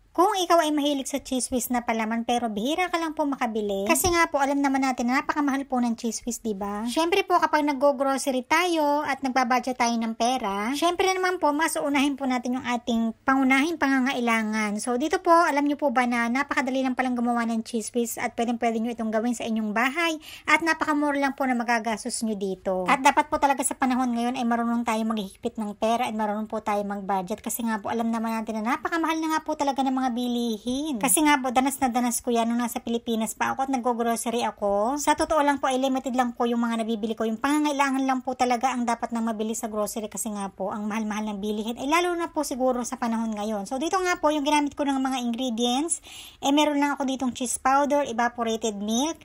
Kung ikaw ay mahilig sa cheese whiz na palaman pero bihira ka lang po makabili, kasi nga po alam naman natin na napakamahal po ng cheese whiz, diba? Syempre po kapag nag-go-grocery tayo at nagbabudget tayo ng pera, syempre naman po mas uunahin po natin yung ating pangunahing pangangailangan. So dito po, alam nyo po ba na napakadali lang palang gumawa ng cheese whiz at pwede nyo itong gawin sa inyong bahay at napakamura lang po na magagastos nyo dito. At dapat po talaga sa panahon ngayon ay marunong tayo maghihigpit ng pera at marunong po tayo mag-budget kasi nga po alam naman natin na napakamahal na nga po talaga ng mga bilihin. Kasi nga po, danas na danas ko yan nung nasa Pilipinas pa ako at nag-grocery ako. Sa totoo lang po, ay limited lang po yung mga nabibili ko. Yung pangangailangan lang po talaga ang dapat nang mabili sa grocery kasi nga po, ang mahal-mahal ng bilihin. Ay lalo na po siguro sa panahon ngayon. So dito nga po, yung ginamit ko ng mga ingredients, meron lang ako ditong cheese powder, evaporated milk,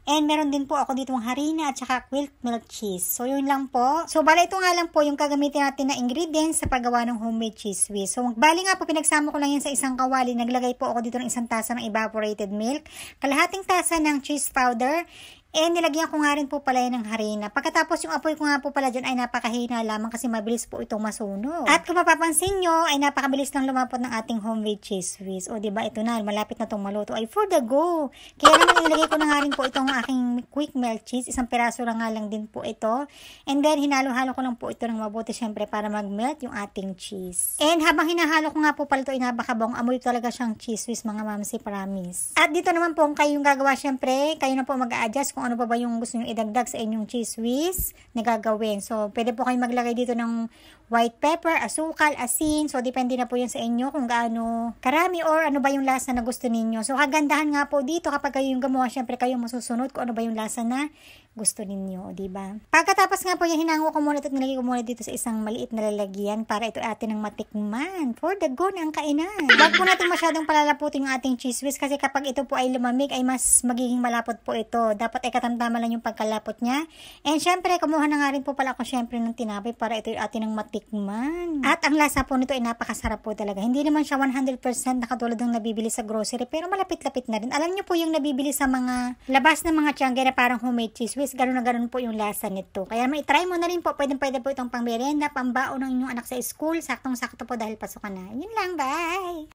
and meron din po ako ditong harina at saka quilt milk cheese. So yun lang po. So bali ito nga lang po yung gagamitin natin na ingredients sa paggawa ng homemade cheese whiz. So bali nga po, pinagsama ko lang yan sa isang kawali. Naglagay po ako dito ng isang tasa ng evaporated milk, kalahating tasa ng cheese powder, nilagyan ko nga rin po pala yan ng harina. Pagkatapos yung apoy ko nga po pala dyan ay napakahina lamang kasi mabilis po itong masunog. At kung mapapansin nyo, ay napakabilis lang lumapot ng ating homemade cheese whiz. O diba, ito na, malapit na itong maluto. Ay for the go! Kaya naman inilagay ko na nga rin po itong aking quick melt cheese. Isang piraso lang nga lang din po ito. And then, hinalo-halo ko lang po ito ng mabuti syempre para mag-melt yung ating cheese. And habang hinahalo ko nga po pala ito, inabakabong, amoy talaga siyang cheese whiz mga mamsi, promise. At dito naman po, kayong gagawa syempre, kayo na po mag-a-adjust kung ano pa ba yung gusto nyo idagdag sa inyong cheese whiz na gagawin. So, pwede po kayong maglagay dito ng white pepper, asukal, asin. So, depende na po yan sa inyo kung gaano karami or ano ba yung lasa na gusto ninyo. So, kagandahan nga po dito kapag kayo yung gumawa, syempre kayo masusunod kung ano ba yung lasa na gusto ninyo, diba? Pagkatapos nga po yung hinango ko muna ito at nilagay ko muna dito sa isang maliit na lalagyan para ito atin ng matikman. For the go na ang kainan. Huwag po natin masyadong palalaputin yung ating cheese whiz kasi kapag ito po ay lumamig ay mas magiging malapot po ito. Dapat ay katamtaman lang yung pagkalapot niya. And syempre, kumuha na nga rin po pala ako syempre ng tinapay para ito atin ng matikman. At ang lasa po nito ay napakasarap po talaga. Hindi naman siya 100% na katulad ng nabibili sa grocery pero malapit-lapit na rin. Alam niyo po yung nabibili sa mga labas ng mga tiangge na parang homemade cheese whiz, gano'n na gano'n po yung lasa nito. Kaya try mo na rin po. Pwede po itong pang merienda, pambaon ng inyong anak sa school. Saktong-sakto po dahil pasukan na. Yun lang, bye!